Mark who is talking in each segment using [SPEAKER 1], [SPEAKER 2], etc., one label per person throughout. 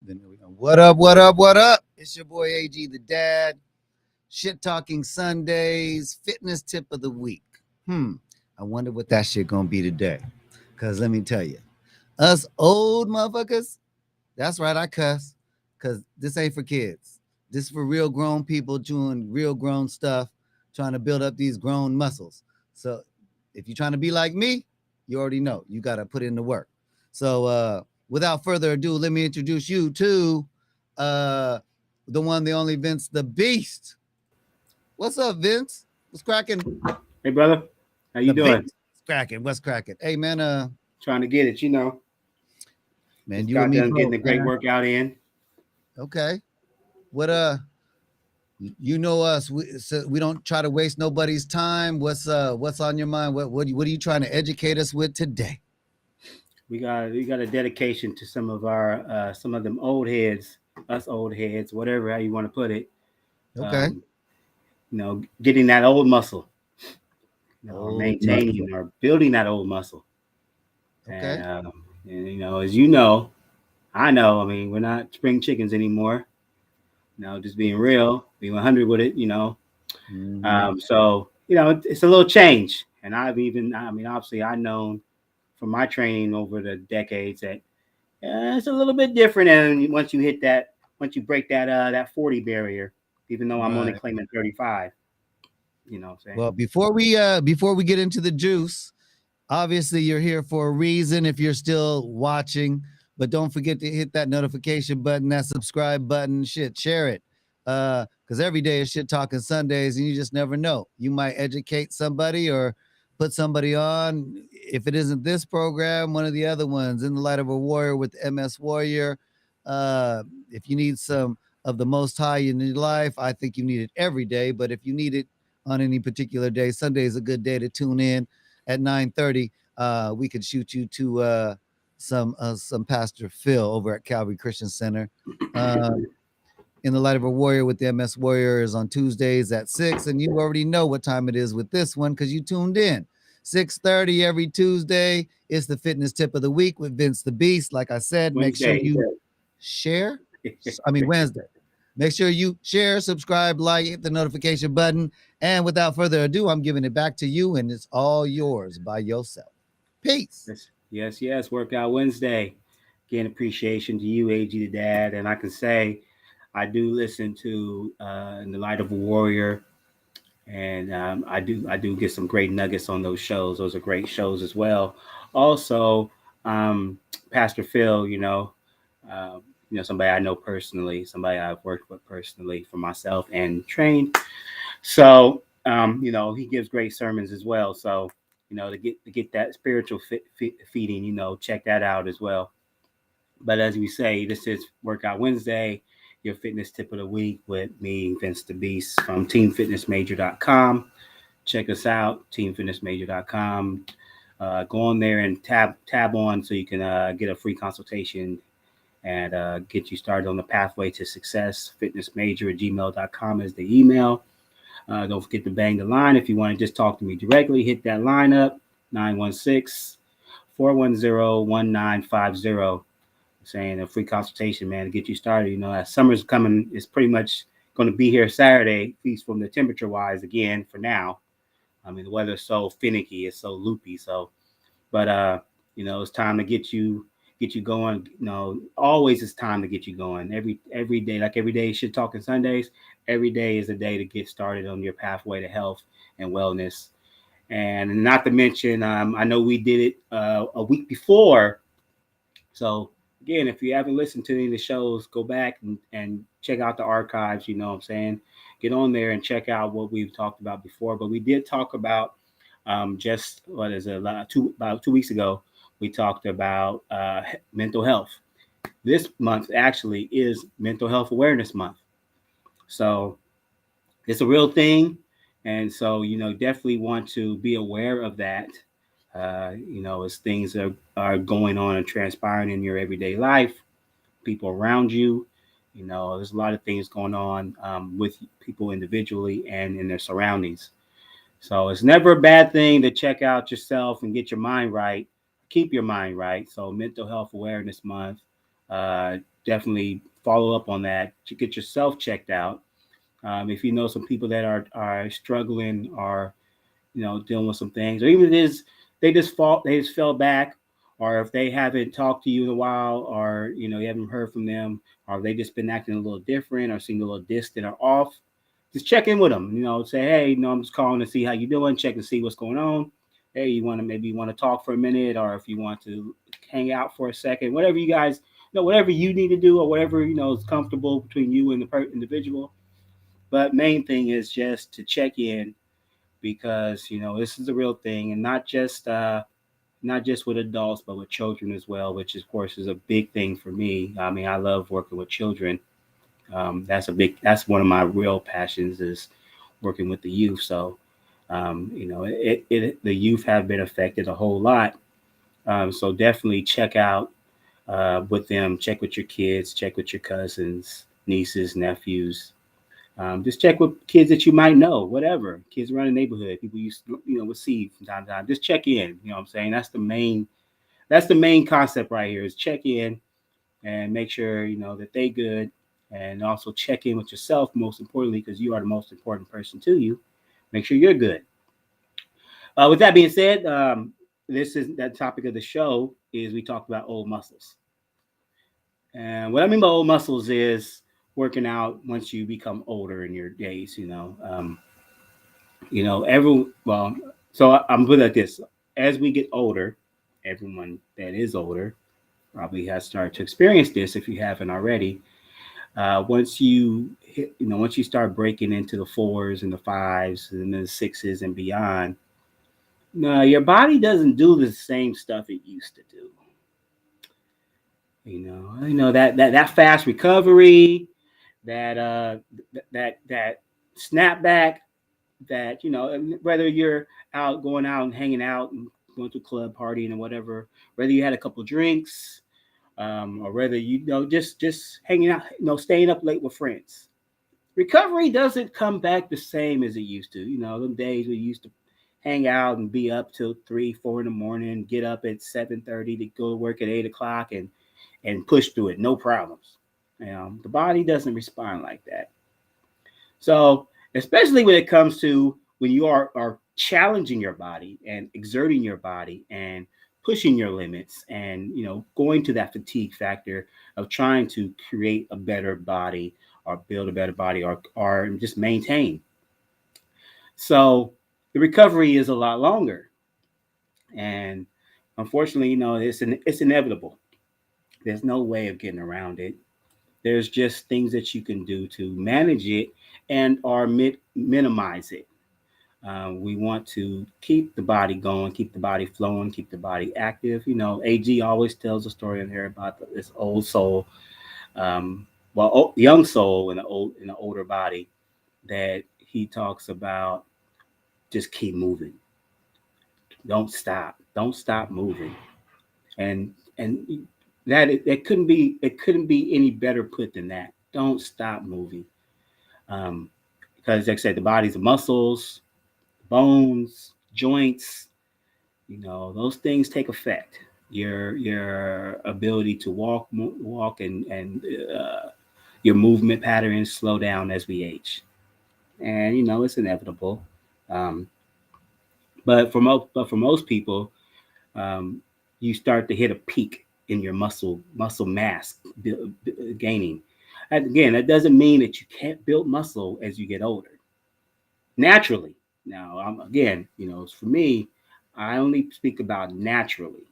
[SPEAKER 1] Then we go, what up, what up, what up? It's your boy AG the Dad. Shit talking Sundays, fitness tip of the week. I wonder what that shit gonna be today. Cause let me tell you, us old motherfuckers, that's right, I cuss. Cause this ain't for kids. This is for real grown people doing real grown stuff, trying to build up these grown muscles. So if you're trying to be like me, you already know you gotta put in the work. So without further ado, let me introduce you to uh the one, the only Vince the Beast. What's up, Vince? What's cracking?
[SPEAKER 2] Hey, brother. How you
[SPEAKER 1] The Beast.
[SPEAKER 2] doing?
[SPEAKER 1] What's cracking? What's cracking? Hey, man.
[SPEAKER 2] Trying to get it.
[SPEAKER 1] Man,
[SPEAKER 2] Just
[SPEAKER 1] you and
[SPEAKER 2] got
[SPEAKER 1] me
[SPEAKER 2] done getting
[SPEAKER 1] both,
[SPEAKER 2] a great
[SPEAKER 1] man.
[SPEAKER 2] workout in.
[SPEAKER 1] Okay. What you know us. We don't try to waste nobody's time. What's on your mind? What are you trying to educate us with today?
[SPEAKER 2] We got a dedication to some of them old heads, us old heads, whatever how you want to put it.
[SPEAKER 1] Okay.
[SPEAKER 2] Um, getting that old muscle, or
[SPEAKER 1] Old muscle.
[SPEAKER 2] maintaining or building that old muscle.
[SPEAKER 1] Okay.
[SPEAKER 2] And, as you know, I know. I mean, we're not spring chickens anymore. Just being real, being 100 with it.
[SPEAKER 1] Mm-hmm.
[SPEAKER 2] So it's a little change. And I mean, obviously, I known from my training over the decades that it's a little bit different. And once you break that 40 barrier, even though I'm only
[SPEAKER 1] Right.
[SPEAKER 2] claiming 35, what I'm saying?
[SPEAKER 1] Well, before we get into the juice, obviously you're here for a reason if you're still watching, but don't forget to hit that notification button, that subscribe button, shit, share it. Because every day is shit talking Sundays, and you just never know. You might educate somebody or put somebody on. If it isn't this program, one of the other ones, In the Light of a Warrior with MS Warrior. If you need some of the Most High in your life, I think you need it every day. But if you need it on any particular day, Sunday is a good day to tune in at 9:30. We could shoot you to some Pastor Phil over at Calvary Christian Center. In the Light of a Warrior with the MS Warriors on Tuesdays at 6. And you already know what time it is with this one because you tuned in. 6:30 every Tuesday. It's the fitness tip of the week with Vince the Beast. Like I said, make sure
[SPEAKER 2] Wednesday.
[SPEAKER 1] you share. I mean, Wednesday. Make sure you share, subscribe, like, hit the notification button. And without further ado, I'm giving it back to you, and it's all yours by yourself. Peace.
[SPEAKER 2] Yes. Workout Wednesday. Again, appreciation to you, AG the Dad. And I can say I do listen to In the Light of a Warrior. And I do get some great nuggets on those shows. Those are great shows as well. Also, Pastor Phil, somebody I know personally, somebody I've worked with personally for myself and trained. So, he gives great sermons as well. So, to get that spiritual feeding, check that out as well. But as we say, this is Workout Wednesday, your fitness tip of the week with me, Vince the Beast from teamfitnessmajor.com. Check us out, teamfitnessmajor.com. Go on there and tab on so you can get a free consultation and get you started on the pathway to success. Fitnessmajor@gmail.com is the email. Don't forget to bang the line. If you want to just talk to me directly, hit that line up, 916-410-1950. Saying a free consultation, man, to get you started. As summer's coming, it's pretty much going to be here Saturday, at least from the temperature wise, again, for now. I mean, the weather's so finicky, it's so loopy. So, but it's time to get you going. Always it's time to get you going. Every day, like every day, shit talking Sundays. Every day is a day to get started on your pathway to health and wellness. And not to mention, I know we did it a week before. So again, if you haven't listened to any of the shows, go back and check out the archives. You know what I'm saying? Get on there and check out what we've talked about before. But we did talk about just what is it, about 2 weeks ago, we talked about mental health. This month actually is Mental Health Awareness Month. So it's a real thing. And so, definitely want to be aware of that, as things are going on and transpiring in your everyday life, people around you. There's a lot of things going on with people individually and in their surroundings. So it's never a bad thing to check out yourself and get your mind right, keep your mind right. So Mental Health Awareness Month, definitely follow up on that to get yourself checked out. If you know some people that are struggling or dealing with some things, or even if it is they just fell back, or if they haven't talked to you in a while, or you haven't heard from them, or they just been acting a little different or seem a little distant or off, just check in with them. Say, hey, I'm just calling to see how you doing, check and see what's going on. Hey, you want to talk for a minute, or if you want to hang out for a second, whatever you guys, whatever you need to do, or whatever is comfortable between you and the individual. But main thing is just to check in, because this is the real thing, and not just with adults but with children as well, which of course is a big thing for me. I mean, I love working with children. That's one of my real passions, is working with the youth. So the youth have been affected a whole lot. So definitely check out with them, check with your kids, check with your cousins, nieces, nephews. Just check with kids that you might know, whatever kids around the neighborhood, people will see from time to time. Just check in. You know what I'm saying? That's the main concept right here, is check in and make sure that they good, and also check in with yourself, most importantly, because you are the most important person to you. Make sure you're good. With that being said, this is that topic of the show, is we talked about old muscles. And what I mean by old muscles is working out once you become older in your days. Every well, so I'm put it like this: as we get older, everyone that is older probably has started to experience this if you haven't already. Once you start breaking into the fours and the fives and the sixes and beyond, no, your body doesn't do the same stuff it used to do. That fast recovery, that that snapback, that whether you're going out and hanging out and going to a club partying or whatever, whether you had a couple drinks, or whether just hanging out, staying up late with friends. Recovery doesn't come back the same as it used to. Them days we used to hang out and be up till 3, 4 in the morning, get up at 7:30 to go to work at 8 o'clock, and push through it, no problems. The body doesn't respond like that. So, especially when it comes to when you are challenging your body and exerting your body and pushing your limits, and going to that fatigue factor of trying to create a better body, or build a better body, or just maintain. So the recovery is a lot longer, and unfortunately, it's inevitable. There's no way of getting around it. There's just things that you can do to manage it and or minimize it. We want to keep the body going, keep the body flowing, keep the body active. AG always tells a story in here about this old soul, young soul in an older body, that he talks about. Just keep moving. Don't stop moving. And it couldn't be any better put than that. Don't stop moving. Um, because like I said, the body's muscles, bones, joints, those things take effect. Your ability to walk, and your movement patterns slow down as we age, and it's inevitable. Um, but for most people, um, you start to hit a peak in your muscle mass gaining. And again, that doesn't mean that you can't build muscle as you get older naturally. Now, again, for me, I only speak about naturally.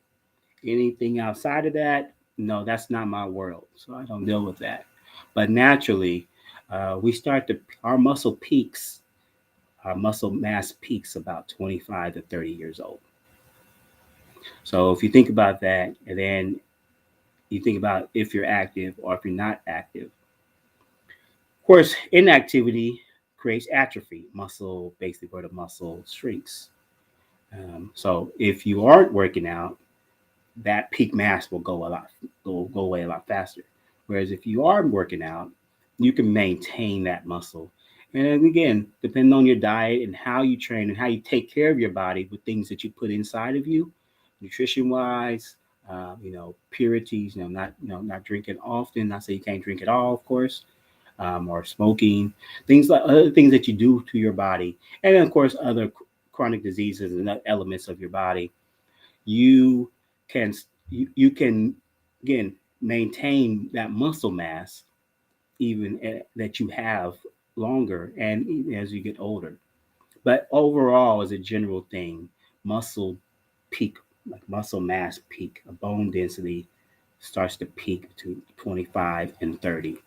[SPEAKER 2] Anything outside of that, no, that's not my world, so I don't deal with that. But naturally, we start to our muscle peaks. Our muscle mass peaks about 25 to 30 years old. So if you think about that, and then you think about if you're active or if you're not active. Of course, inactivity creates atrophy, muscle, basically where the muscle shrinks. So if you aren't working out, that peak mass will go away a lot faster. Whereas if you are working out, you can maintain that muscle. And then again, depending on your diet and how you train and how you take care of your body with things that you put inside of you, nutrition wise, purities, not drinking often. Not say you can't drink at all, of course, or smoking, things like other things that you do to your body, and then of course other chronic diseases and other elements of your body. You can you can again maintain that muscle mass even that you have longer and even as you get older. But overall, as a general thing, muscle peak, like muscle mass peak, a bone density starts to peak to 25 and 30.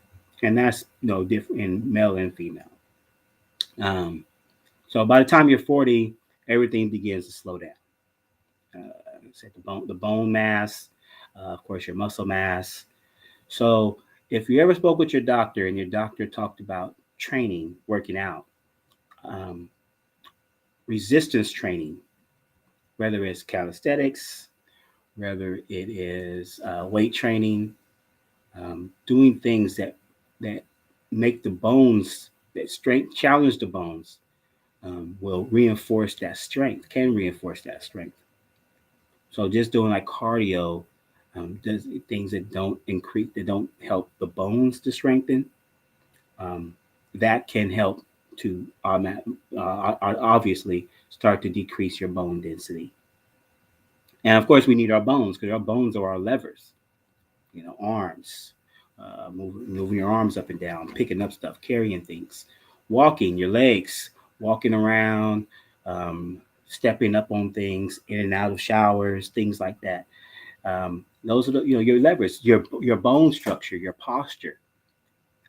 [SPEAKER 2] And that's no different in male and female. Um, so by the time you're 40, everything begins to slow down. The bone mass, of course, your muscle mass. So if you ever spoke with your doctor and your doctor talked about training, working out, um, resistance training, whether it's calisthenics, whether it is weight training, doing things that make the bones, that strength challenge the bones, will reinforce that strength. Can reinforce that strength. So just doing like cardio, does things that don't increase, that don't help the bones to strengthen. Um, that can help to obviously start to decrease your bone density. And of course, we need our bones because our bones are our levers. Arms, moving your arms up and down, picking up stuff, carrying things, walking your legs, walking around, um, stepping up on things, in and out of showers, things like that. Those are your levers, your bone structure, your posture.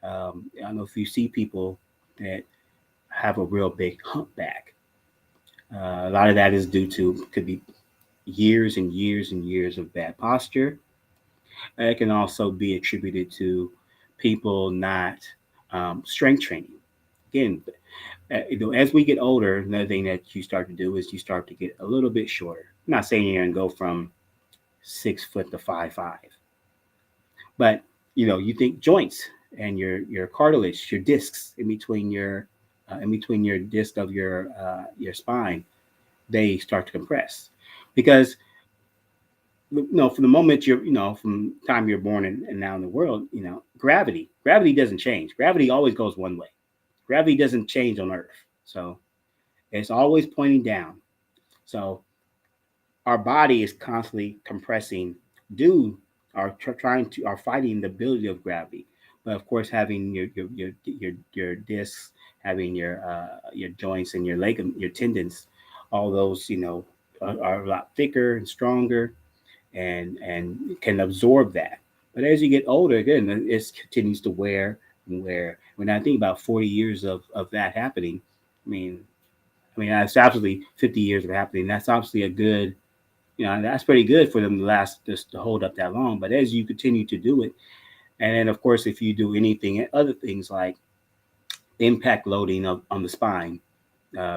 [SPEAKER 2] I don't know if you see people that have a real big humpback. A lot of that is due to could be years and years and years of bad posture. It can also be attributed to people not strength training. Again, as we get older, another thing that you start to do is you start to get a little bit shorter. I'm not saying you're going to go from 6 foot to 5'5", but you think joints and your cartilage, your discs in between your disc of your spine, they start to compress because from the moment from the time you're born and now in the world, gravity doesn't change. Gravity always goes one way. Gravity doesn't change on Earth, so it's always pointing down. So our body is constantly compressing due are fighting the ability of gravity. But of course, having your discs, having your joints and your tendons, all those are a lot thicker and stronger and can absorb that. But as you get older, again, it continues to wear and wear. When I think about 40 years of that happening, I mean, that's absolutely 50 years of happening. That's obviously a good, that's pretty good for them to last, just to hold up that long. But as you continue to do it, and then of course, if you do anything, other things like impact loading on the spine,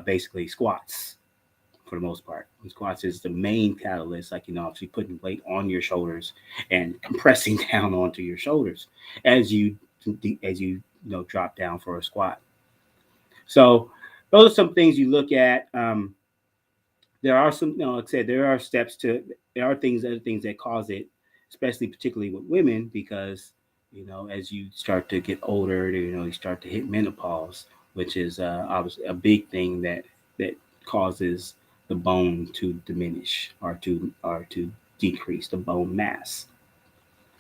[SPEAKER 2] basically squats, for the most part. Squats is the main catalyst, like obviously putting weight on your shoulders and compressing down onto your shoulders as you drop down for a squat. So those are some things you look at. There are some, like I said, there are other things that cause it, especially particularly with women, because as you start to get older, you start to hit menopause, which is obviously a big thing that causes the bone to diminish or to decrease the bone mass.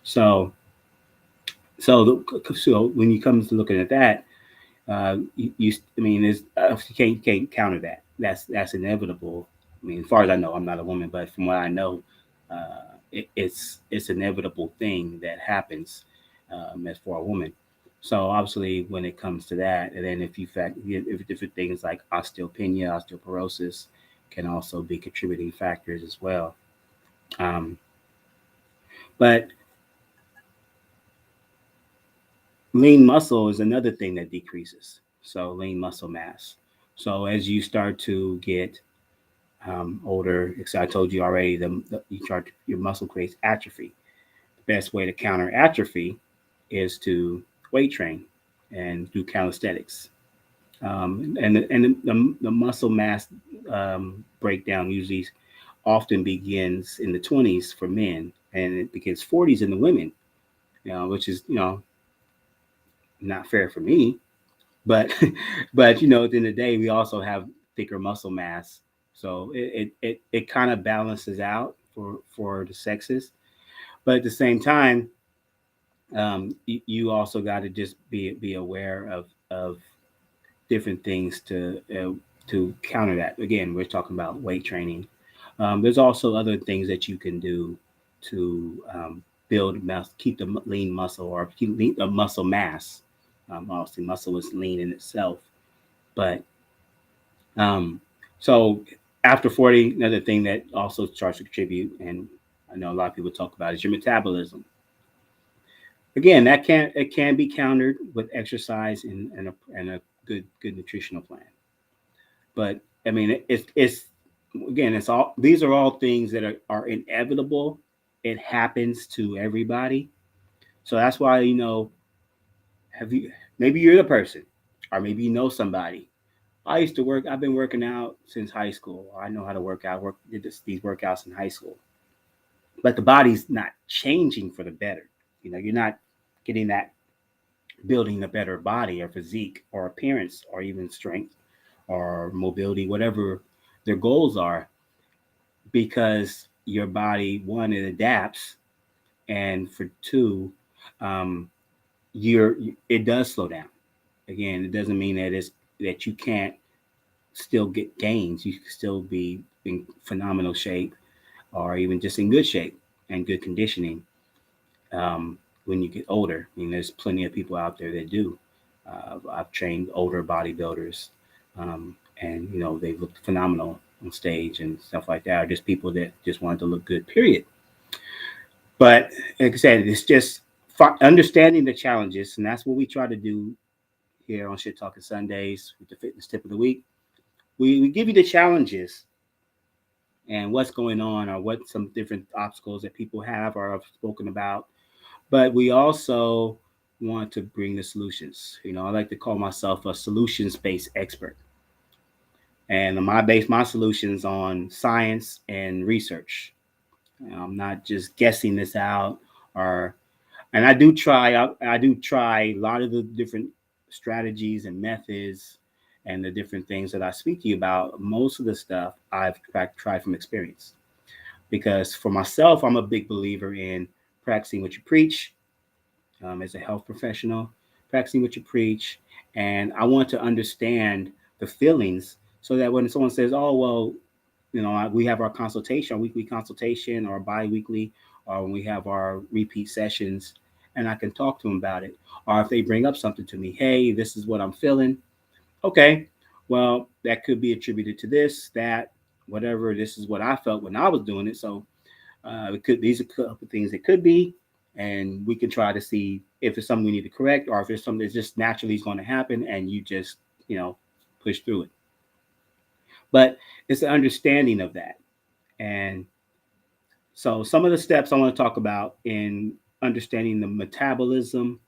[SPEAKER 2] So so when you come to looking at that, I mean, you can't counter that. That's inevitable. I mean, as far as I know, I'm not a woman, but from what I know, it's inevitable thing that happens as for a woman. So obviously, when it comes to that, and then if different things like osteopenia, osteoporosis, can also be contributing factors as well. Um, but lean muscle is another thing that decreases. So lean muscle mass. So as you start to get older, because I told you already, your muscle creates atrophy. The best way to counter atrophy is to weight train and do calisthenics. And the muscle mass breakdown usually often begins in the 20s for men, and it begins 40s in the women, which is not fair for me. But but at the end of the day, we also have thicker muscle mass, so it kind of balances out for the sexes. But at the same time, you also got to just be aware of different things to counter that. Again, we're talking about weight training. There's also other things that you can do to build keep the lean muscle, or keep muscle mass. Obviously, muscle is lean in itself, but um, so after 40, another thing that also starts to contribute, and I know a lot of people talk about, is your metabolism. Again, it can be countered with exercise and a good nutritional plan. But I mean, it's again, it's all these are all things that are inevitable. It happens to everybody. So that's why, have you maybe you're the person, or maybe you know somebody. I've been working out since high school. I know how to work out. Did these workouts in high school. But the body's not changing for the better. You're not getting that, building a better body or physique or appearance or even strength or mobility, whatever their goals are, because your body, one, it adapts, and for two, um, you're it does slow down. Again, it doesn't mean that you can't still get gains. You can still be in phenomenal shape, or even just in good shape and good conditioning, when you get older. I mean, there's plenty of people out there that do. I've trained older bodybuilders, and they looked phenomenal on stage and stuff like that. Or just people that just wanted to look good. Period. But like I said, it's just understanding the challenges, and that's what we try to do here on Shit Talking Sundays with the fitness tip of the week. We give you the challenges and what's going on, or what some different obstacles that people have or have spoken about. But we also want to bring the solutions. I like to call myself a solutions based expert. And I base my solutions on science and research. I'm not just guessing this out, or and I do try a lot of the different strategies and methods and the different things that I speak to you about. Most of the stuff I've tried from experience, because for myself, I'm a big believer in practicing what you preach. As a health professional, practicing what you preach, and I want to understand the feelings, so that when someone says, "Oh, well, we have our consultation, our weekly consultation, or bi-weekly, or when we have our repeat sessions," and I can talk to them about it. Or if they bring up something to me, "Hey, this is what I'm feeling." Okay, well, that could be attributed to this, that, whatever. This is what I felt when I was doing it. So these are a couple things it could be, and we can try to see if it's something we need to correct, or if it's something that's just naturally is going to happen, and you just push through it. But it's an understanding of that. And so some of the steps I want to talk about in understanding the metabolism,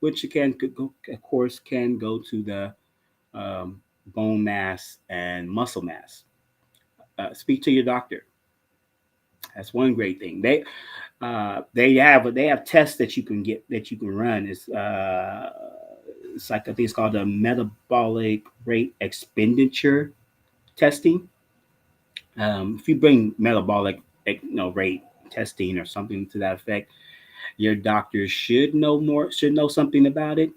[SPEAKER 2] which can go, of course, can go to the um, bone mass and muscle mass. Speak to your doctor. That's one great thing. They have tests that you can get, that you can run. It's like, I think it's called a metabolic rate expenditure testing. If you bring metabolic rate testing or something to that effect, your doctor should know something about it.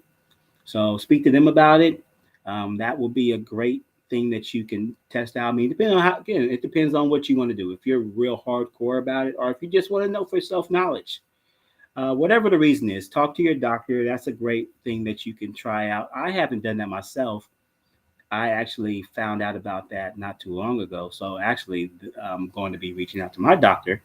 [SPEAKER 2] So speak to them about it. That will be a great thing that you can test out. I mean, depending on how, again, it depends on what you want to do. If you're real hardcore about it, or if you just want to know for self knowledge, whatever the reason is, talk to your doctor. That's a great thing that you can try out. I haven't done that myself. I actually found out about that not too long ago. So actually, I'm going to be reaching out to my doctor,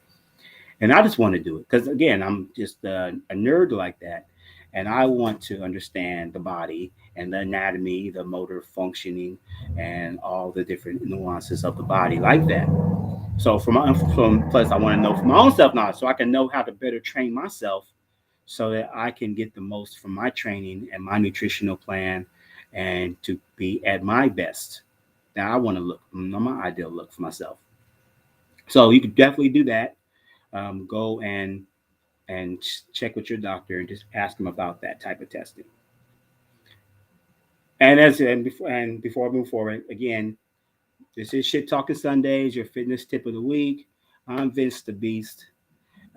[SPEAKER 2] and I just want to do it because, again, I'm just a nerd like that, and I want to understand the body and the anatomy, the motor functioning, and all the different nuances of the body like that. So from plus, I want to know for my own self knowledge, so I can know how to better train myself, so that I can get the most from my training and my nutritional plan, and to be at my best. Now I want to look my ideal look for myself. So you could definitely do that. Go and and check with your doctor and just ask them about that type of testing. And before I move forward, again, this is Shit Talking Sundays, your fitness tip of the week. I'm Vince the Beast,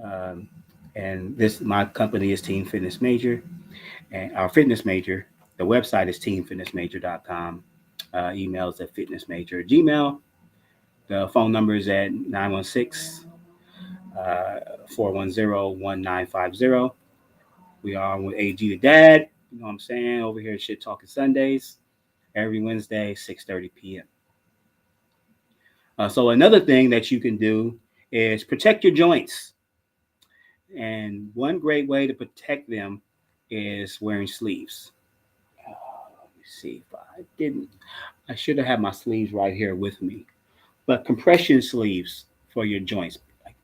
[SPEAKER 2] um, and this my company is Team Fitness Major, and our fitness major. The website is teamfitnessmajor.com. Emails at fitnessmajor gmail. The phone number is at 916 410 We are with AG the Dad. You know what I'm saying? Over here at Shit Talking Sundays, every Wednesday, 6:30 p.m. So another thing that you can do is protect your joints. And one great way to protect them is wearing sleeves. Let me see if I didn't. I should have had my sleeves right here with me. But compression sleeves for your joints, like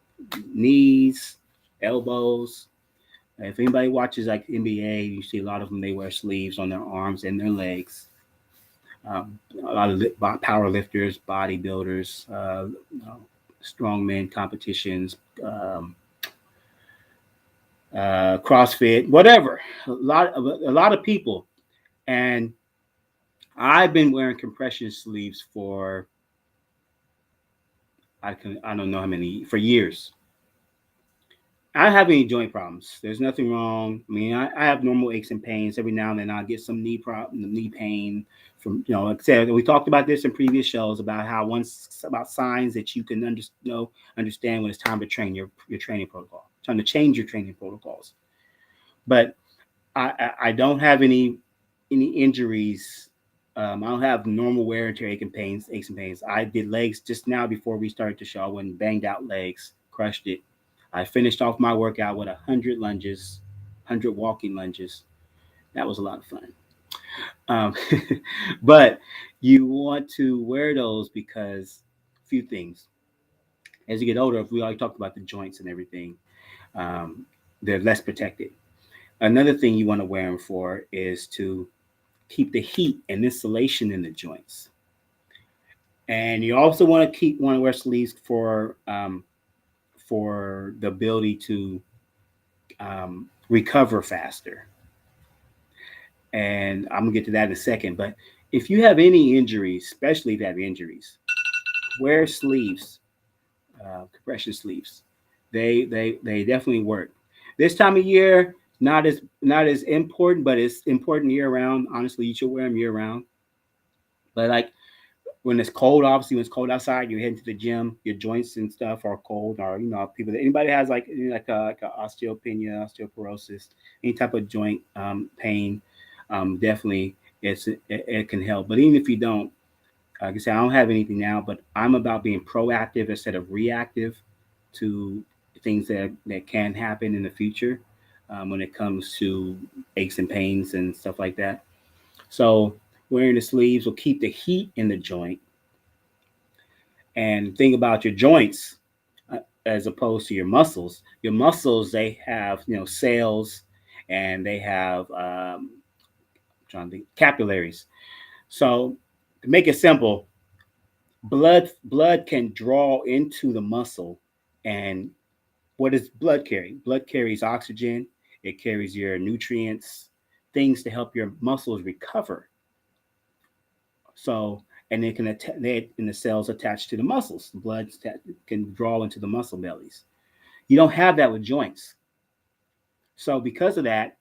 [SPEAKER 2] knees, elbows. If anybody watches like NBA, you see a lot of them. They wear sleeves on their arms and their legs. A lot of power lifters, bodybuilders, strongman competitions, CrossFit, whatever. A lot of people, and I've been wearing compression sleeves for I don't know how many for years. I don't have any joint problems. There's nothing wrong. I mean, I have normal aches and pains every now and then. I get some knee pain from Like I said, we talked about this in previous shows about how once about signs that you can understand when it's time to train your training protocol, time to change your training protocols. But I don't have any injuries. I don't have normal wear and tear aches and pains. I did legs just now before we started the show. I went and banged out legs, crushed it. I finished off my workout with 100 lunges, 100 walking lunges. That was a lot of fun. Um, but you want to wear those because a few things. As you get older, if we already talked about the joints and everything, um, they're less protected. Another thing you want to wear them for is to keep the heat and insulation in the joints. And you also want to wear sleeves for the ability to recover faster. And I'm gonna get to that in a second. But if you have any injuries, especially if you have injuries, wear sleeves, compression sleeves. They definitely work. This time of year, not as important, but it's important year round. Honestly, you should wear them year round. But like when it's cold, obviously when it's cold outside, you're heading to the gym, your joints and stuff are cold, or people that anybody has like a osteopenia, osteoporosis, any type of joint pain, definitely it can help. But even if you don't, like I said, I don't have anything now, but I'm about being proactive instead of reactive to things that can happen in the future when it comes to aches and pains and stuff like that. So wearing the sleeves will keep the heat in the joint and think about your joints as opposed to your muscles. Your muscles, they have cells, and they have trying to think, capillaries. So to make it simple, blood can draw into the muscle. And what does blood carry? Blood carries oxygen. It carries your nutrients, things to help your muscles recover. So, and it can in the cells attached to the muscles. The blood can draw into the muscle bellies. You don't have that with joints. So because of that,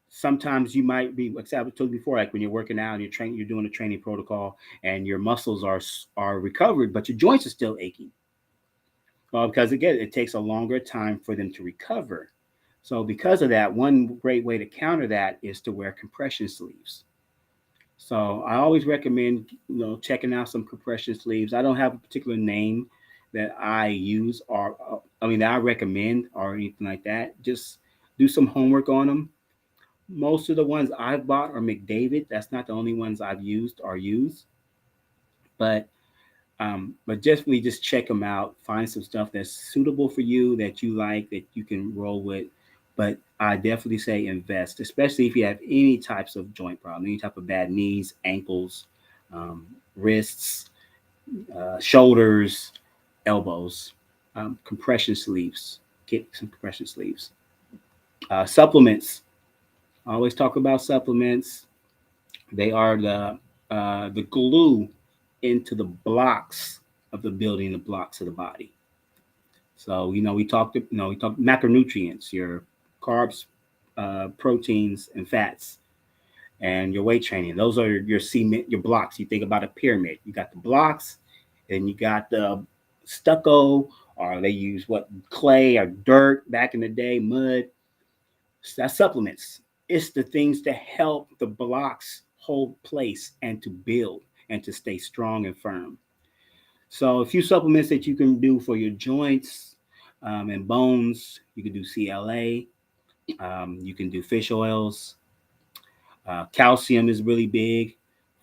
[SPEAKER 2] sometimes you might be, like I told you before, like when you're working out and you're doing a training protocol, and your muscles are recovered, but your joints are still aching. Because again, it takes a longer time for them to recover. So because of that, one great way to counter that is to wear compression sleeves. So I always recommend checking out some compression sleeves. I don't have a particular name that I use, or I mean that I recommend or anything like that. Just do some homework on them. Most of the ones I've bought are McDavid. That's not the only ones I've used or use, but definitely just check them out. Find some stuff that's suitable for you, that you like, that you can roll with. But I definitely say invest, especially if you have any types of joint problem, any type of bad knees, ankles, um, wrists, shoulders, elbows. Compression sleeves get some compression sleeves. Supplements. I always talk about supplements. They are the glue into the blocks of the building, the blocks of the body. So we talked macronutrients, your carbs, proteins, and fats, and your weight training. Those are your cement, your blocks. You think about a pyramid. You got the blocks, and you got the stucco, or they use what, clay or dirt back in the day, mud. So that's supplements. It's the things to help the blocks hold place and to build and to stay strong and firm. So a few supplements that you can do for your joints and bones. You can do CLA. You can do fish oils. Calcium is really big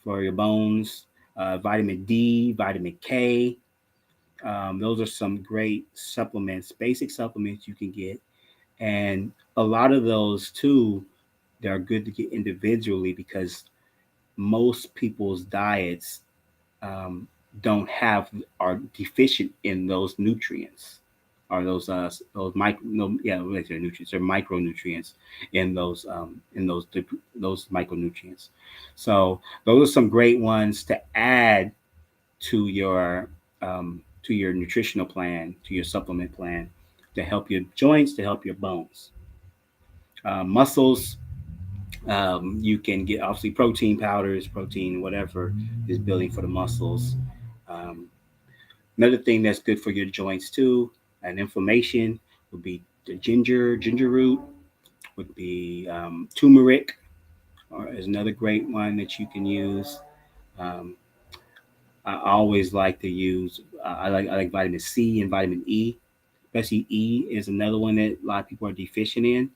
[SPEAKER 2] for your bones. Vitamin D, vitamin K. Those are some great supplements, basic supplements you can get. And a lot of those too, they're good to get individually because most people's diets um, don't have, are deficient in those nutrients, or those micro, no, yeah, like they're nutrients, they're micronutrients in those micronutrients. So those are some great ones to add to your nutritional plan, to your supplement plan, to help your joints, to help your bones. Muscles, you can get obviously protein powders, protein whatever is building for the muscles. Um, Another thing that's good for your joints too, and inflammation, would be the ginger root, would be turmeric, or is another great one that you can use. Um, I always like to use. I like vitamin C and vitamin E. Especially E is another one that a lot of people are deficient in.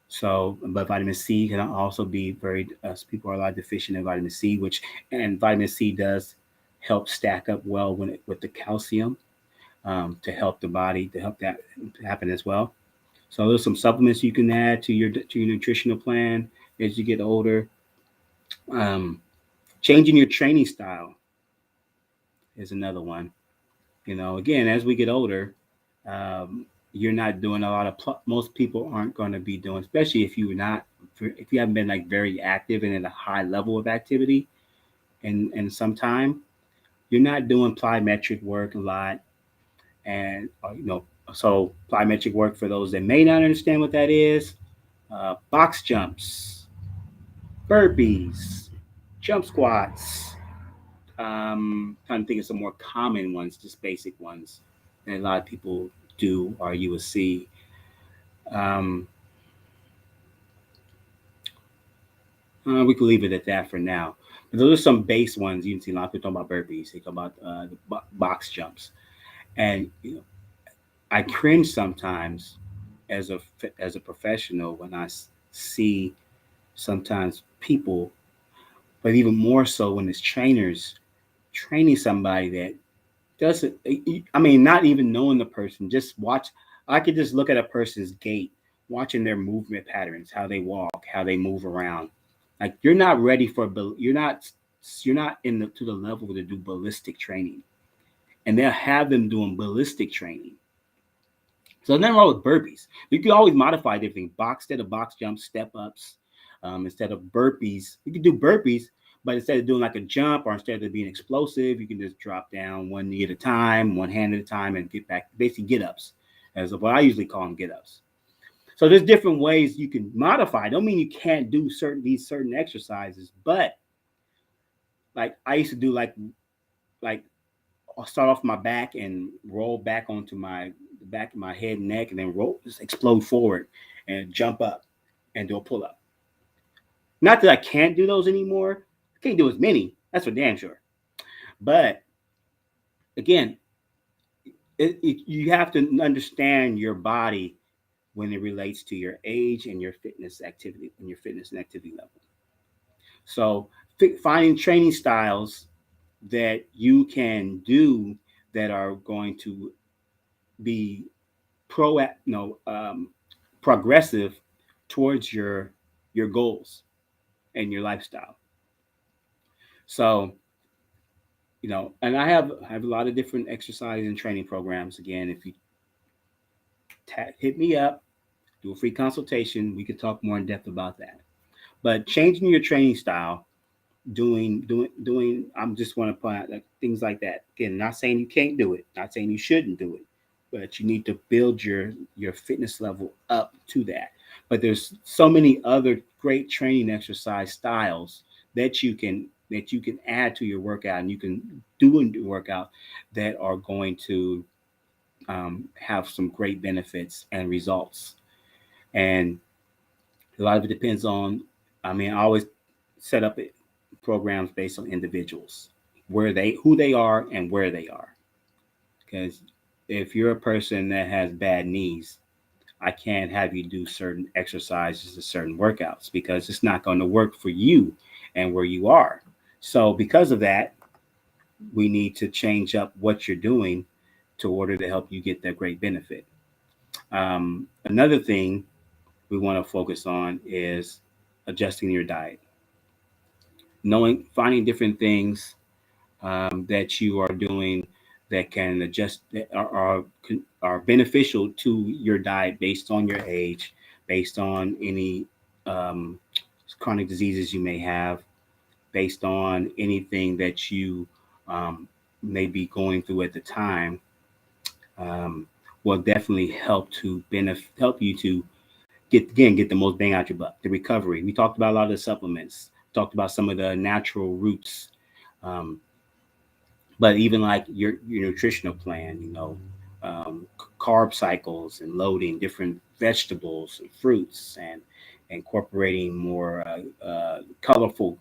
[SPEAKER 2] So, but vitamin C can also be very. People are a lot deficient in vitamin C, which, and vitamin C does help stack up well with the calcium, to help the body, to help that happen as well. So there's some supplements you can add to your nutritional plan as you get older. Um, Changing your training style is another one. Again, as we get older, you're not doing a lot of. Most people aren't going to be doing, especially if you haven't been like very active and at a high level of activity in some time. You're not doing plyometric work a lot, and so plyometric work, for those that may not understand what that is, box jumps, burpees, jump squats. Trying to think of some more common ones, just basic ones that a lot of people do, or you will see. Um, we can leave it at that for now. But those are some base ones. You can see a lot of people talking about burpees. They talk about the box jumps, and I cringe sometimes as a professional when I see sometimes people, but even more so when it's trainers training somebody that doesn't. I mean, not even knowing the person, just watch. I could just look at a person's gait, watching their movement patterns, how they walk, how they move around. Like you're not ready for. You're not in the to the level to do ballistic training, and they'll have them doing ballistic training. So there's nothing wrong with burpees. You can always modify different box instead of box jumps, step ups. Instead of burpees, you can do burpees, but instead of doing like a jump, or instead of being explosive, you can just drop down one knee at a time, one hand at a time, and get back. Basically, get ups, as what I usually call them, get ups. So there's different ways you can modify. Don't mean you can't do certain exercises, but like I used to do, like I'll start off my back and roll back onto my the back of my head and neck, and then roll, just explode forward and jump up and do a pull up. Not that I can't do those anymore. I can't do as many. That's for damn sure. But again, you have to understand your body when it relates to your age and your fitness activity and your fitness and activity level. So finding training styles that you can do that are going to be pro no progressive towards your goals and your lifestyle. So and I have a lot of different exercise and training programs. Again, if you hit me up, do a free consultation. We could talk more in depth about that. But changing your training style, doing. I'm just want to point out like, things like that. Again, not saying you can't do it, not saying you shouldn't do it, but you need to build your fitness level up to that. But there's so many other great training exercise styles that you can add to your workout, and you can do in your workout that are going to have some great benefits and results. And a lot of it depends on. I mean, I always set up programs based on individuals, who they are, and where they are. Because if you're a person that has bad knees, I can't have you do certain exercises and certain workouts because it's not going to work for you and where you are. So because of that, we need to change up what you're doing to order to help you get that great benefit. Another thing we want to focus on is adjusting your diet, finding different things that you are doing that can adjust that are beneficial to your diet based on your age, based on any um, chronic diseases you may have, based on anything that you um, may be going through at the time. Um, will definitely help you to get the most bang out your butt. The recovery. We talked about a lot of the supplements. Talked about some of the natural roots. Um, but even like your nutritional plan, carb cycles and loading different vegetables and fruits and incorporating more colorful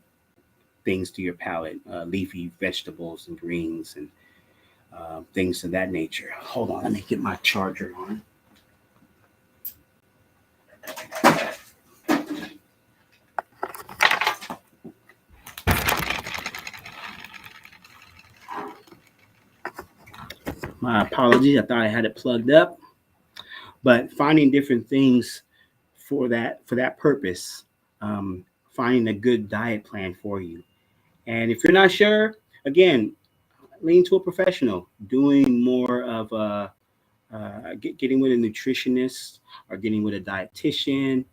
[SPEAKER 2] things to your palate, leafy vegetables and greens and things of that nature. Hold on, let me get my charger on. My apologies, I thought I had it plugged up. But finding different things for that purpose, um, finding a good diet plan for you. And if you're not sure, again, lean to a professional. Doing more of getting with a nutritionist, or getting with a dietitian,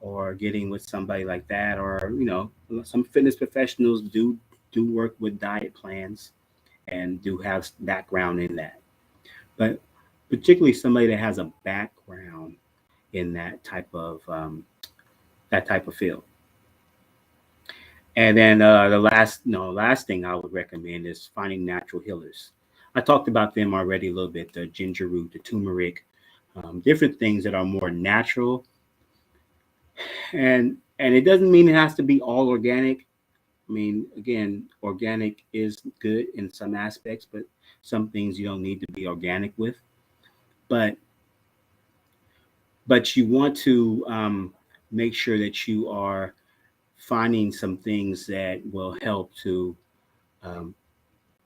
[SPEAKER 2] or getting with somebody like that, or some fitness professionals do work with diet plans and do have background in that. But particularly somebody that has a background in that type of field. And then the last thing I would recommend is finding natural healers. I talked about them already a little bit: the ginger root, the turmeric, different things that are more natural. And it doesn't mean it has to be all organic. I mean, again, organic is good in some aspects, but some things you don't need to be organic with. But you want to make sure that you are finding some things that will help to um,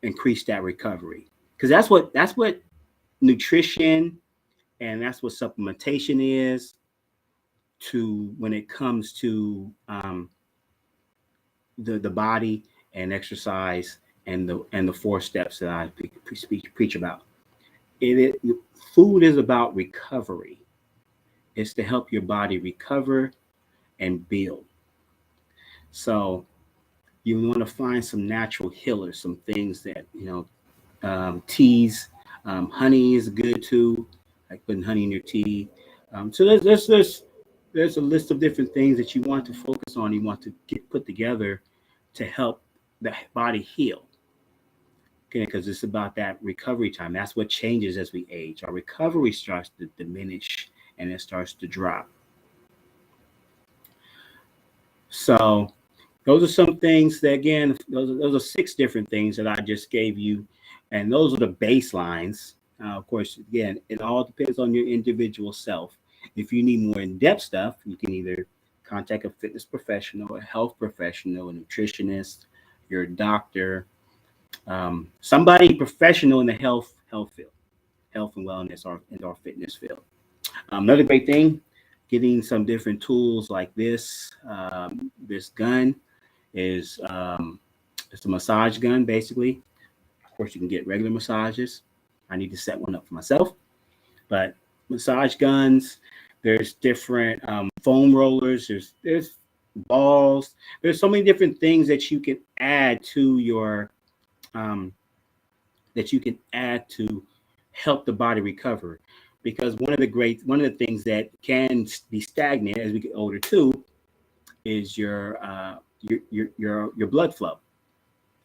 [SPEAKER 2] increase that recovery, because that's what nutrition and that's what supplementation is to when it comes to the body and exercise and the 4 steps that I preach about. It food is about recovery. It's to help your body recover and build. So you want to find some natural healers, some things that teas. Honey is good too, like putting honey in your tea. So there's a list of different things that you want to focus on. You want to get put together to help the body heal. Okay, because it's about that recovery time. That's what changes as we age. Our recovery starts to diminish and it starts to drop. So those are some things that, again, those are 6 different things that I just gave you, and those are the baselines. Of course, again, it all depends on your individual self. If you need more in-depth stuff, you can either contact a fitness professional, a health professional, a nutritionist, your doctor, somebody professional in the health field, health and wellness, or in our fitness field. Another great thing, getting some different tools like this gun is it's a massage gun, basically. Of course, you can get regular massages. I need to set one up for myself, but massage guns. There's different foam rollers. There's balls. There's so many different things that you can add to your um, to help the body recover. Because one of the things that can be stagnant as we get older too is your blood flow,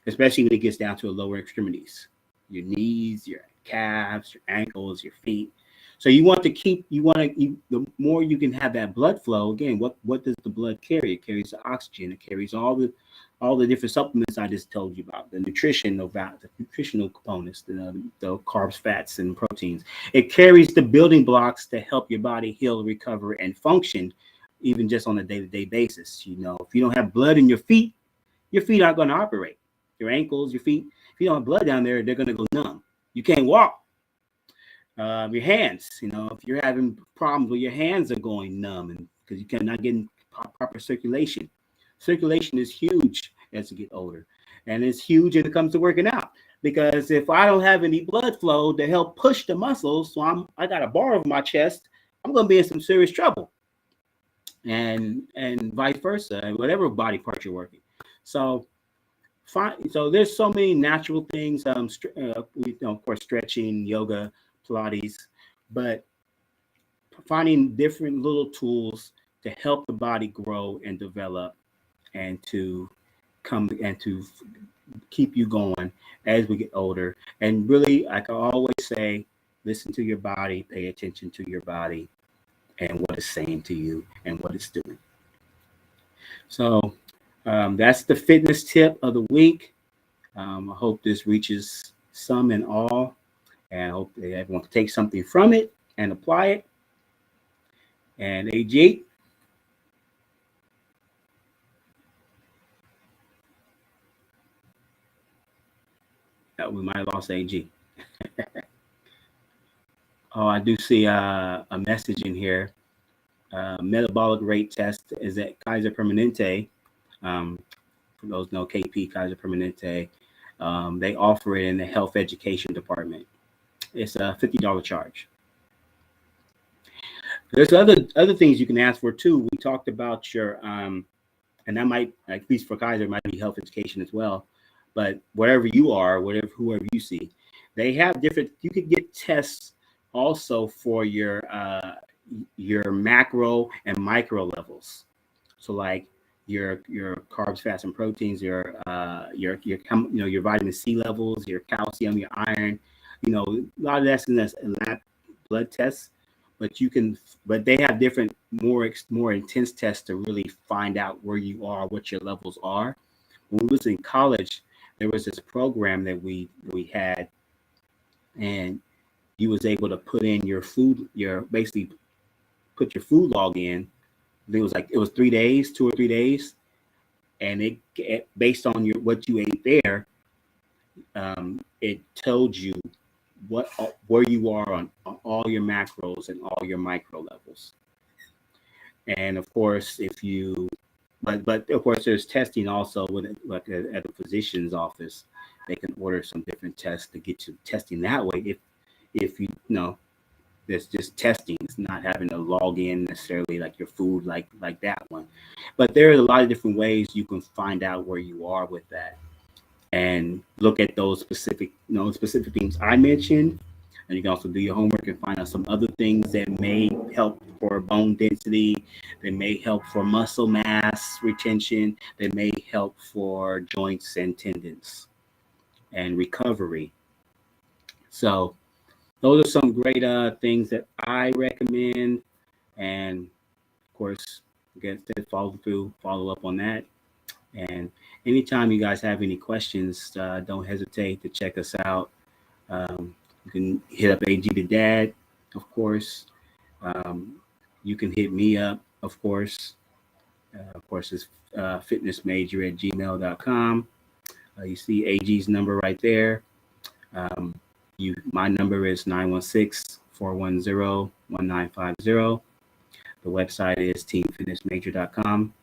[SPEAKER 2] especially when it gets down to the lower extremities, your knees, your calves, your ankles, your feet. So the more you can have that blood flow. Again, what does the blood carry? It carries the oxygen. It carries all the different supplements I just told you about, the nutritional components, the carbs, fats, and proteins. It carries the building blocks to help your body heal, recover, and function, even just on a day-to-day basis. If you don't have blood in your feet aren't going to operate. Your ankles, your feet, if you don't have blood down there, they're going to go numb. You can't walk. Your hands, if you're having problems with your hands are going numb, and because you're not getting proper circulation. Circulation is huge as you get older, and it's huge when it comes to working out. Because if I don't have any blood flow to help push the muscles, so I got a bar over my chest, I'm going to be in some serious trouble, and vice versa, whatever body part you're working. So there's so many natural things. Of course, stretching, yoga, Pilates, but finding different little tools to help the body grow and develop, and to keep you going as we get older. And really, like I always say, listen to your body, pay attention to your body and what it's saying to you and what it's doing. So that's the fitness tip of the week. I hope this reaches some and all, and I hope that everyone can take something from it and apply it. And AG? We might have lost AG. Oh, I do see a message in here. Metabolic rate test is at Kaiser Permanente. For those who know KP, Kaiser Permanente, they offer it in the health education department. It's a $50 charge. There's other things you can ask for too. We talked about your and that might, at least for Kaiser, might be health education as well. But wherever you are, whoever you see, they have different. You could get tests also for your macro and micro levels. So like your carbs, fats, and proteins, your vitamin C levels, your calcium, your iron. A lot of that's in this lab blood tests. But they have different, more intense tests to really find out where you are, what your levels are. When we was in college, there was this program that we had, and you was able to put in basically put your food log in. I think it was 3 days, 2 or 3 days, and it based on what you ate there, it told you where you are on all your macros and all your micro levels. And of course, but of course, there's testing also at a physician's office. They can order some different tests to get you testing that way. If you know, there's just testing. It's not having to log in necessarily like your food, like that one. But there are a lot of different ways you can find out where you are with that, and look at those specific things I mentioned. And you can also do your homework and find out some other things that may help for bone density, that may help for muscle mass retention, that may help for joints and tendons and recovery. So those are some great things that I recommend. And of course, again, follow up on that. And anytime you guys have any questions, don't hesitate to check us out. You can hit up AG the Dad, of course. You can hit me up, of course. It's fitnessmajor@gmail.com. You see AG's number right there. My number is 916-410-1950. The website is teamfitnessmajor.com.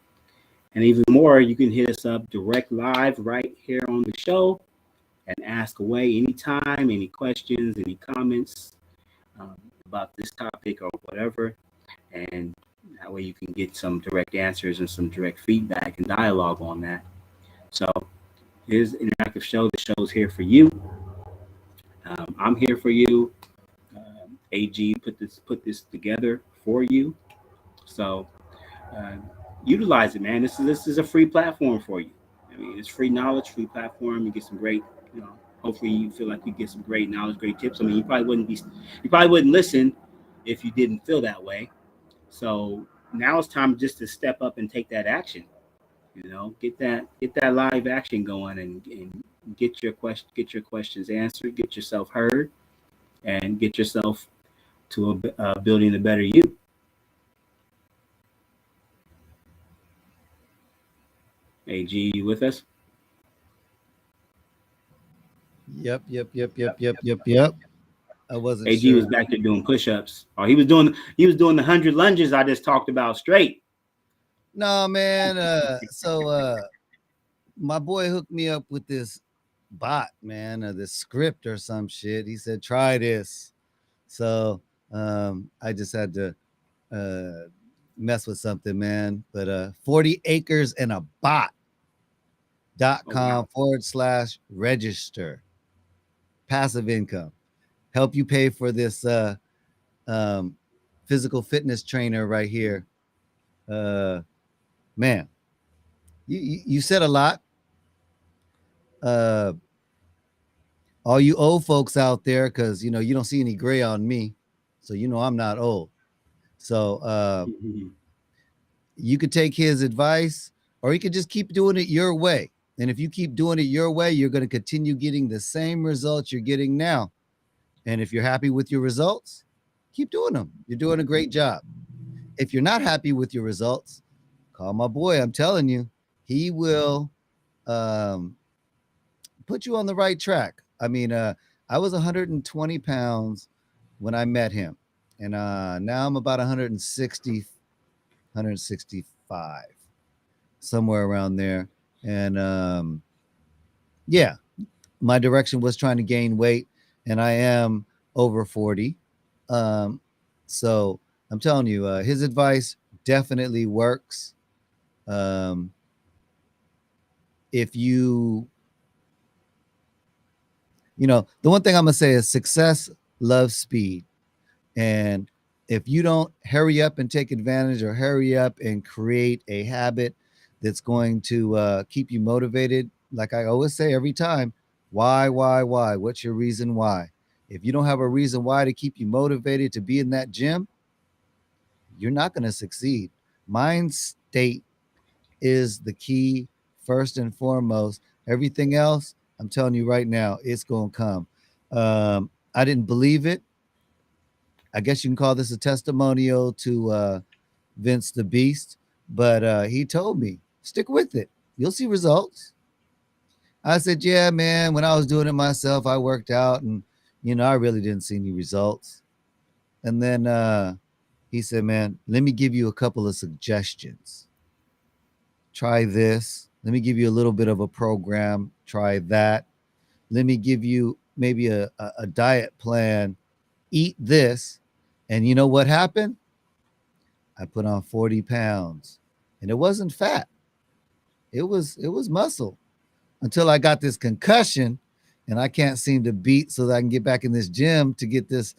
[SPEAKER 2] And even more, you can hit us up direct live right here on the show and ask away anytime, any questions, any comments about this topic or whatever, and that way you can get some direct answers and some direct feedback and dialogue on that. So here's an interactive show. The show's here for you. I'm here for you. AG put this together for you. So uh, utilize it, man. This is a free platform for you. I mean, it's free knowledge, free platform. You get some great, you know. Hopefully, you feel like you get some great knowledge, great tips. I mean, you probably wouldn't listen if you didn't feel that way. So now it's time just to step up and take that action. You know, get that live action going and get your questions answered, get yourself heard, and get yourself to building a better you. AG, you with us?
[SPEAKER 1] Yep. I wasn't
[SPEAKER 2] AG
[SPEAKER 1] sure.
[SPEAKER 2] was back there doing push-ups. Oh, he was doing the 100 lunges I just talked about straight.
[SPEAKER 1] No, man. So my boy hooked me up with this bot, man, this script or some shit. He said, try this. So I just had to uh mess with something, man. But 40 acres and a
[SPEAKER 2] Oh wow.
[SPEAKER 1] bot.com/register. Passive income. Help you pay for this um physical fitness trainer right here. Uh man, you said a lot. Uh all you old folks out there, because you don't see any gray on me, so I'm not old. So you could take his advice, or you could just keep doing it your way. And if you keep doing it your way, you're going to continue getting the same results you're getting now. And if you're happy with your results, keep doing them. You're doing a great job. If you're not happy with your results, call my boy. I'm telling you, he will um, put you on the right track. I mean, I was 120 pounds when I met him, and now I'm about 160, 165, somewhere around there. And yeah, my direction was trying to gain weight, and I am over 40. Um, so I'm telling you, his advice definitely works. Um, if the one thing I'm gonna say is success loves speed. And if you don't hurry up and take advantage, or hurry up and create a habit that's going to keep you motivated, like I always say every time, why? What's your reason why? If you don't have a reason why to keep you motivated to be in that gym, you're not going to succeed. Mind state is the key, first and foremost. Everything else, I'm telling you right now, it's going to come. I didn't believe it. I guess you can call this a testimonial to Vince the Beast, but he told me, stick with it. You'll see results. I said, yeah, man, when I was doing it myself, I worked out, and, I really didn't see any results. And then he said, man, let me give you a couple of suggestions. Try this. Let me give you a little bit of a program. Try that. Let me give you maybe a diet plan. Eat this. And you know what happened? I put on 40 pounds, and it wasn't fat. It was muscle, until I got this concussion, and I can't seem to beat so that I can get back in this gym to get this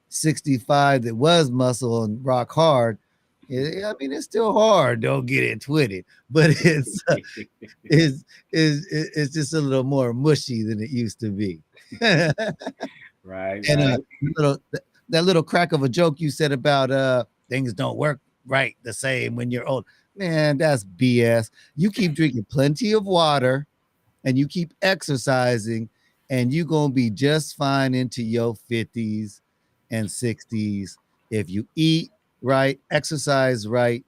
[SPEAKER 1] 65 that was muscle and rock hard. I mean, it's still hard. Don't get it twisted, but it's just a little more mushy than it used to be. And
[SPEAKER 2] Right, right.
[SPEAKER 1] little that little crack of a joke you said about things don't work right the same when you're old. Man, that's BS. You keep drinking plenty of water, and you keep exercising, and you're gonna be just fine into your 50s and 60s if you eat right, exercise right,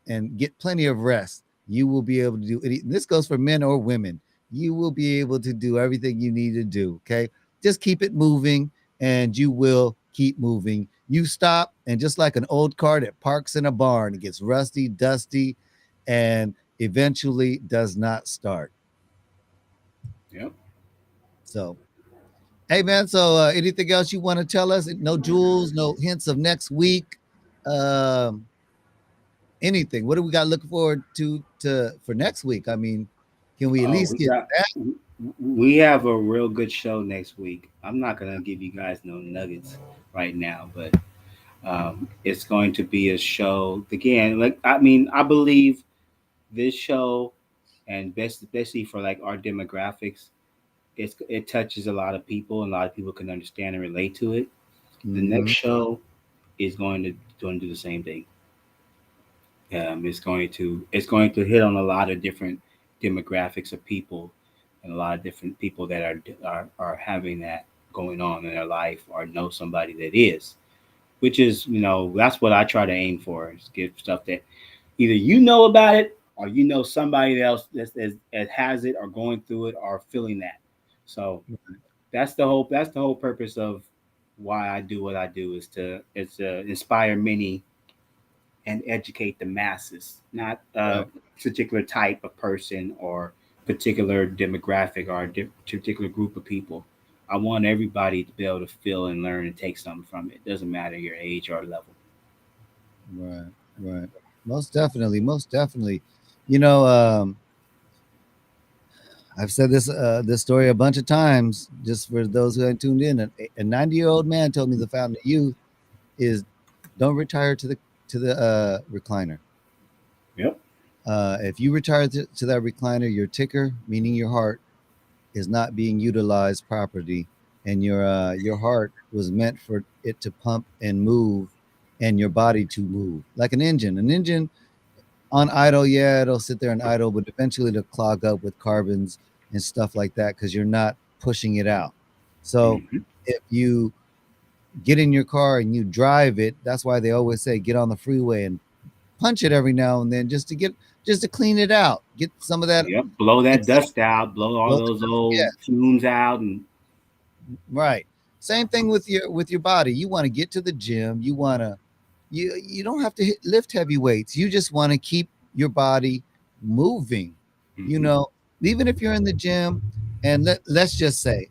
[SPEAKER 1] and get plenty of rest. You will be able to do it. This goes for men or women. You will be able to do everything you need to do. Okay. Just keep it moving, and you will keep moving. You stop, and just like an old car that parks in a barn, it gets rusty, dusty, and eventually does not start.
[SPEAKER 2] Yep.
[SPEAKER 1] So, Hey man, so anything else you want to tell us? No jewels, no hints of next week. Um, anything. What do we got looking forward to for next week? I mean, can we at
[SPEAKER 2] Oh,
[SPEAKER 1] least
[SPEAKER 2] we
[SPEAKER 1] get
[SPEAKER 2] got
[SPEAKER 1] that?
[SPEAKER 2] we have a real good show next week. I'm not gonna give you guys no nuggets right now, but it's going to be a show again. Like I mean, I believe this show, and especially for like our demographics, it touches a lot of people, and a lot of people can understand and relate to it. The next
[SPEAKER 1] Mm-hmm.
[SPEAKER 2] show is going to do the same thing. It's going to hit on a lot of different demographics of people, and a lot of different people that are having that going on in their life or know somebody that is. Which is, that's what I try to aim for, is give stuff that either you know about it or you know somebody else that has it or going through it or feeling that. So that's the whole purpose of why I do what I do, is to inspire many and educate the masses, not a
[SPEAKER 1] Right,
[SPEAKER 2] particular type of person or particular demographic or particular group of people. I want everybody to be able to feel and learn and take something from it. Doesn't matter your age or level.
[SPEAKER 1] right, right. Most definitely, most definitely. You know, I've said this story a bunch of times, just for those who haven't tuned in. A 90-year-old man told me the fountain of youth is don't retire to the recliner.
[SPEAKER 2] Yep.
[SPEAKER 1] If you retire to that recliner, your ticker, meaning your heart, is not being utilized properly, and your heart was meant for it to pump and move, and your body to move like an engine. An engine on idle, yeah, it'll sit there and idle, but eventually it'll clog up with carbons and stuff like that because you're not pushing it out. So
[SPEAKER 2] Hmm.
[SPEAKER 1] if you get in your car and you drive it, that's why they always say get on the freeway and punch it every now and then just to clean it out, get some of that,
[SPEAKER 2] Yep. Blow
[SPEAKER 1] get
[SPEAKER 2] that
[SPEAKER 1] some
[SPEAKER 2] dust out. Blow all
[SPEAKER 1] blow the
[SPEAKER 2] those
[SPEAKER 1] dust.
[SPEAKER 2] old
[SPEAKER 1] Yeah,
[SPEAKER 2] fumes out, and
[SPEAKER 1] right. Same thing with your body. You want to get to the gym. You don't have to lift heavy weights. You just want to keep your body moving. You
[SPEAKER 2] hmm
[SPEAKER 1] know, even if you're in the gym, and let's just say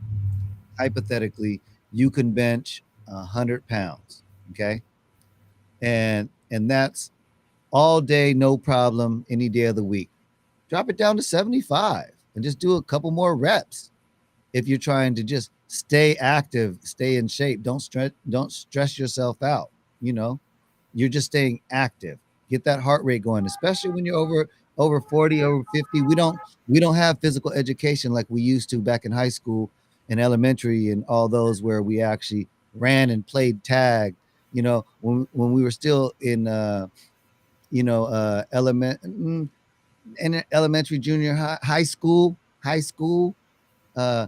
[SPEAKER 1] hypothetically you can bench 100 pounds, okay, and that's all day, no problem, any day of the week. Drop it down to 75 and just do a couple more reps. If you're trying to just stay active, stay in shape, don't stress yourself out, you know. You're just staying active. Get that heart rate going, especially when you're over 40, over 50. We don't have physical education like we used to back in high school and elementary and all those where we actually ran and played tag, when we were still in in elementary, junior high, high school. Uh,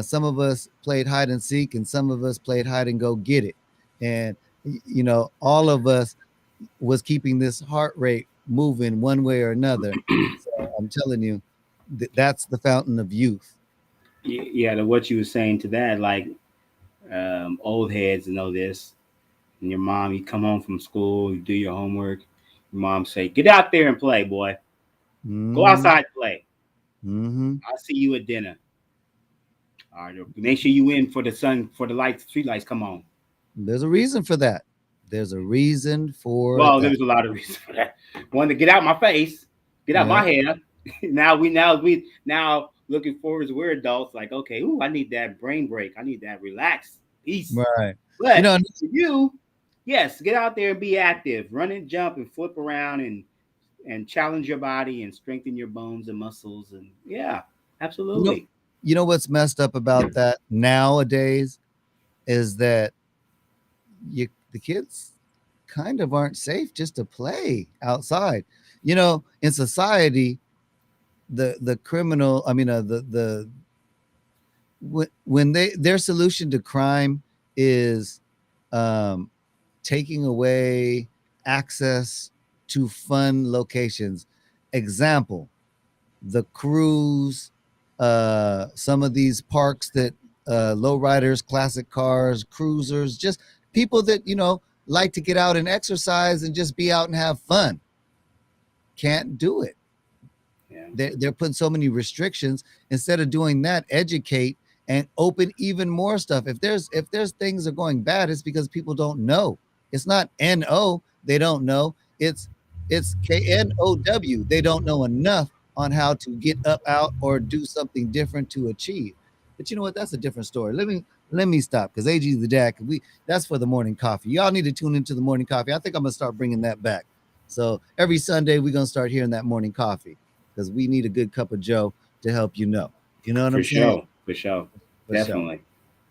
[SPEAKER 1] some of us played hide and seek, and some of us played hide and go get it. And all of us was keeping this heart rate moving one way or another. So I'm telling you, that's the fountain of youth.
[SPEAKER 2] yeah, to what you were saying to that, like old heads know this. And your mom, you come home from school, you do your homework. Your mom say, "Get out there and play, boy. Go
[SPEAKER 1] Mm-hmm.
[SPEAKER 2] outside and play.
[SPEAKER 1] Mm-hmm.
[SPEAKER 2] I'll see you at dinner. All right, make sure you in for the sun, for the lights, street lights. Come on."
[SPEAKER 1] There's a reason for that. There's a reason for
[SPEAKER 2] Well, there
[SPEAKER 1] that.
[SPEAKER 2] was a lot of reasons for that. One, to get out my face, get out
[SPEAKER 1] Yeah.
[SPEAKER 2] my hair. now looking forward as we're adults, like, okay, ooh, I need that brain break. I need that relax, peace.
[SPEAKER 1] Right. You
[SPEAKER 2] But
[SPEAKER 1] know,
[SPEAKER 2] for you, yes, get out there and be active, run and jump and flip around and challenge your body and strengthen your bones and muscles, and yeah,
[SPEAKER 1] you know,
[SPEAKER 2] absolutely.
[SPEAKER 1] what's messed up about that nowadays is that the kids kind of aren't safe just to play outside. In society, the criminal, I mean, the when their solution to crime is um, taking away access to fun locations. Example: the cruise, some of these parks that lowriders, classic cars, cruisers, just people that like to get out and exercise and just be out and have fun. Can't do it.
[SPEAKER 2] Yeah.
[SPEAKER 1] They're putting so many restrictions. Instead of doing that, educate and open even more stuff. If there's things are going bad, it's because people don't know. It's not no, they don't know. It's KNOW. They don't know enough on how to get up out or do something different to achieve. But you know what? That's a different story. Let me stop because AG the dad. We That's for the morning coffee. Y'all need to tune into the morning coffee. I think I'm gonna start bringing that back. So every Sunday we're gonna start hearing that morning coffee because we need a good cup of Joe to help you know. You know what
[SPEAKER 2] For
[SPEAKER 1] I'm saying?
[SPEAKER 2] sure. For sure.
[SPEAKER 1] For sure.
[SPEAKER 2] Definitely.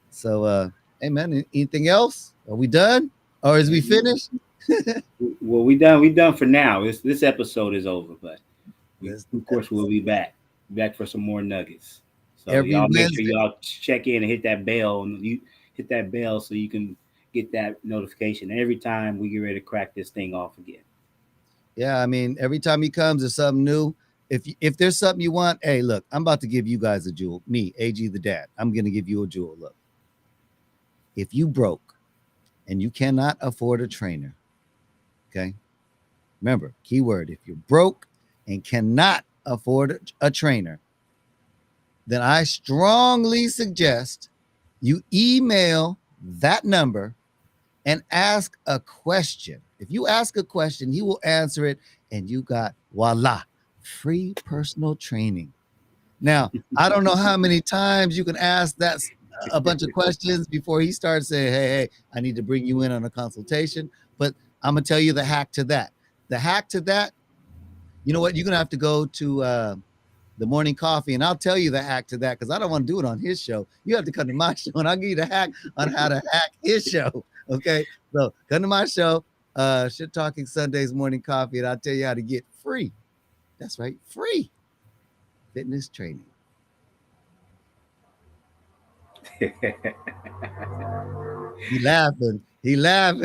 [SPEAKER 1] So, hey man, anything else? Are we done? Or is we finished?
[SPEAKER 2] Well, we done. We done for now. This episode is over, but we,
[SPEAKER 1] This
[SPEAKER 2] of course, we'll
[SPEAKER 1] episode.
[SPEAKER 2] be back for some more nuggets. So
[SPEAKER 1] Every
[SPEAKER 2] y'all make sure
[SPEAKER 1] Wednesday.
[SPEAKER 2] y'all check in and hit that bell, and you hit that bell so you can get that notification every time we get ready to crack this thing off again.
[SPEAKER 1] Yeah, I mean, every time he comes, there's something new. If there's something you want, hey, look, I'm about to give you guys a jewel. Me, AG the dad. I'm gonna give you a jewel. Look, if you broke and you cannot afford a trainer, okay. Remember, keyword: if you're broke and cannot afford a trainer, then I strongly suggest you email that number and ask a question. If you ask a question, he will answer it, and you got voila, free personal training. Now, I don't know how many times you can ask that a bunch of questions before he starts saying, hey, I need to bring you in on a consultation. But I'm gonna tell you the hack to that. The hack to that, you know what? You're gonna have to go to the morning coffee, and I'll tell you the hack to that because I don't want to do it on his show. You have to come to my show, and I'll give you the hack on how to hack his show. Okay, so come to my show, Shit Talking Sundays Morning Coffee, and I'll tell you how to get free. That's right, free fitness training. He laughing,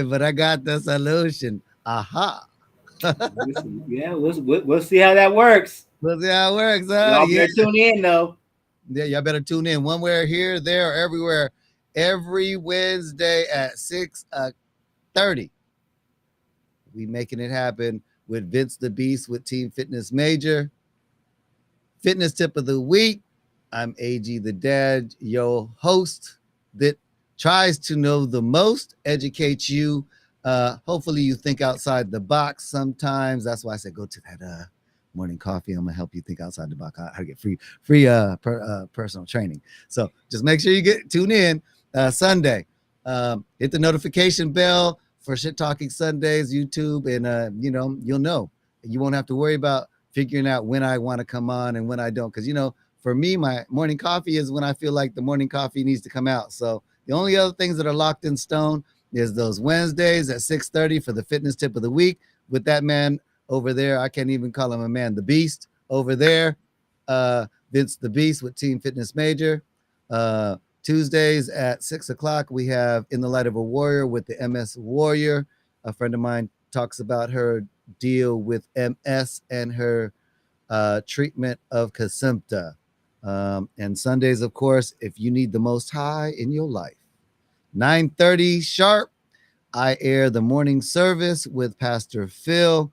[SPEAKER 1] but I got the solution. Aha.
[SPEAKER 2] Yeah, we'll see how that works.
[SPEAKER 1] We'll see how it works, huh?
[SPEAKER 2] Y'all
[SPEAKER 1] Yeah.
[SPEAKER 2] better tune in though.
[SPEAKER 1] Yeah, y'all better tune in one way, here, there, or everywhere. Every Wednesday at 6:30. We making it happen with Vince the Beast with Team Fitness Major. Fitness tip of the week. I'm AG the dad, your host that tries to know the most, educates you. Hopefully you think outside the box sometimes. That's why I said go to that morning coffee. I'm gonna help you think outside the box, how to get free personal training. So just make sure you tune in Sunday. Hit the notification bell for Shit Talking Sundays, YouTube, and you'll know. You won't have to worry about figuring out when I want to come on and when I don't. Because, for me, my morning coffee is when I feel like the morning coffee needs to come out. So the only other things that are locked in stone is those Wednesdays at 6:30 for the fitness tip of the week with that man over there. I can't even call him a man, the beast over there. Vince the Beast with Team Fitness Major. Tuesdays at 6 o'clock, we have In the Light of a Warrior with the MS Warrior. A friend of mine talks about her deal with MS and her treatment of Kesimpta. And Sundays, of course, if you need the most high in your life. 9:30 sharp, I air the morning service with Pastor Phil.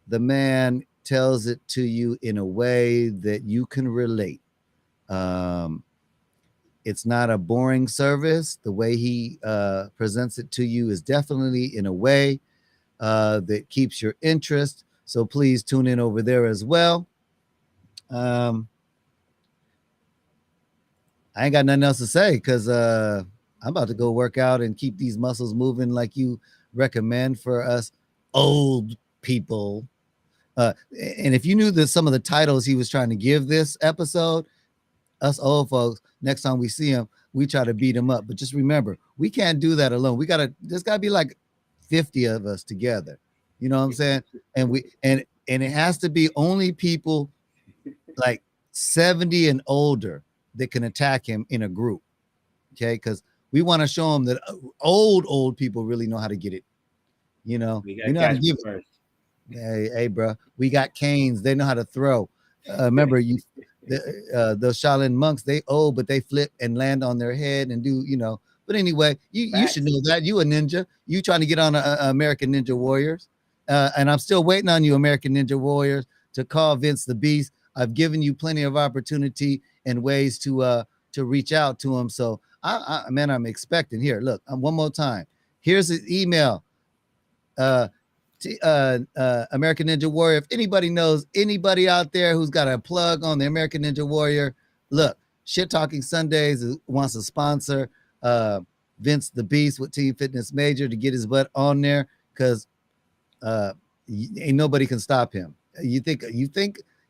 [SPEAKER 1] The man tells it to you in a way that you can relate. It's not a boring service. The way he presents it to you is definitely in a way that keeps your interest. So please tune in over there as well. I ain't got nothing else to say because I'm about to go work out and keep these muscles moving like you recommend for us old people. And if you knew that some of the titles he was trying to give this episode, us old folks, next time we see him, we try to beat him up. But just remember, we can't do that alone. There's gotta be like 50 of us together. You know what I'm saying? And it has to be only people like 70 and older that can attack him in a group. Okay, because we want to show him that old people really know how to get it. We know how to give it.
[SPEAKER 2] First.
[SPEAKER 1] Hey, bro, we got canes. They know how to throw. Remember, those Shaolin monks, they old, but they flip and land on their head and do. But anyway, you should know that. You a ninja. You trying to get on American Ninja Warriors. And I'm still waiting on you, American Ninja Warriors, to call Vince the Beast. I've given you plenty of opportunity and ways to to reach out to him. So man, I'm expecting here. Look, one more time. Here's his email. American Ninja Warrior. If anybody knows anybody out there who's got a plug on the American Ninja Warrior, look, Shit Talking Sundays wants to sponsor Vince the Beast with Team Fitness Major to get his butt on there, because ain't nobody can stop him. You think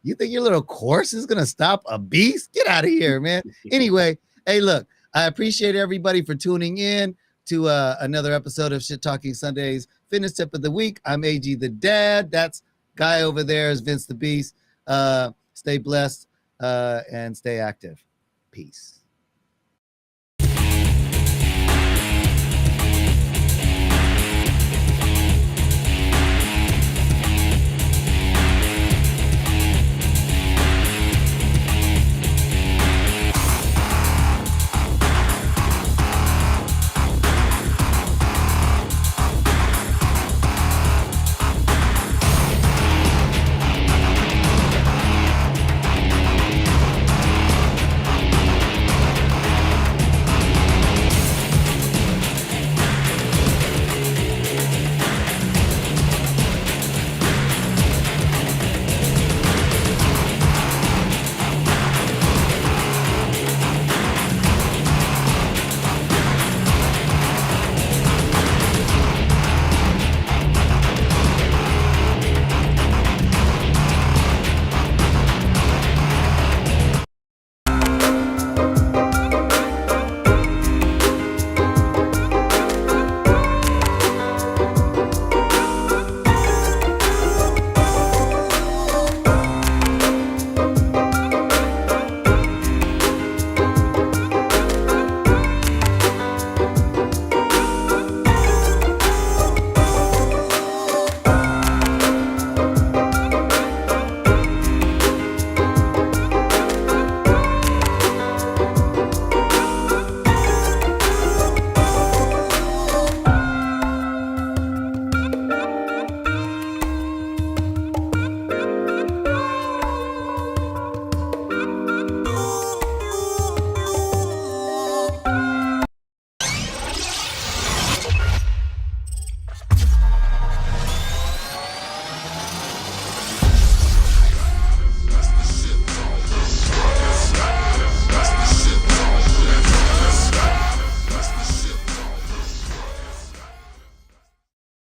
[SPEAKER 1] your little course is gonna stop a beast? Get out of here, man. Anyway, hey, look, I appreciate everybody for tuning in to another episode of Shit Talking Sundays Fitness Tip of the Week. I'm AG the Dad. That's guy over there is Vince the Beast. Stay blessed and stay active. Peace.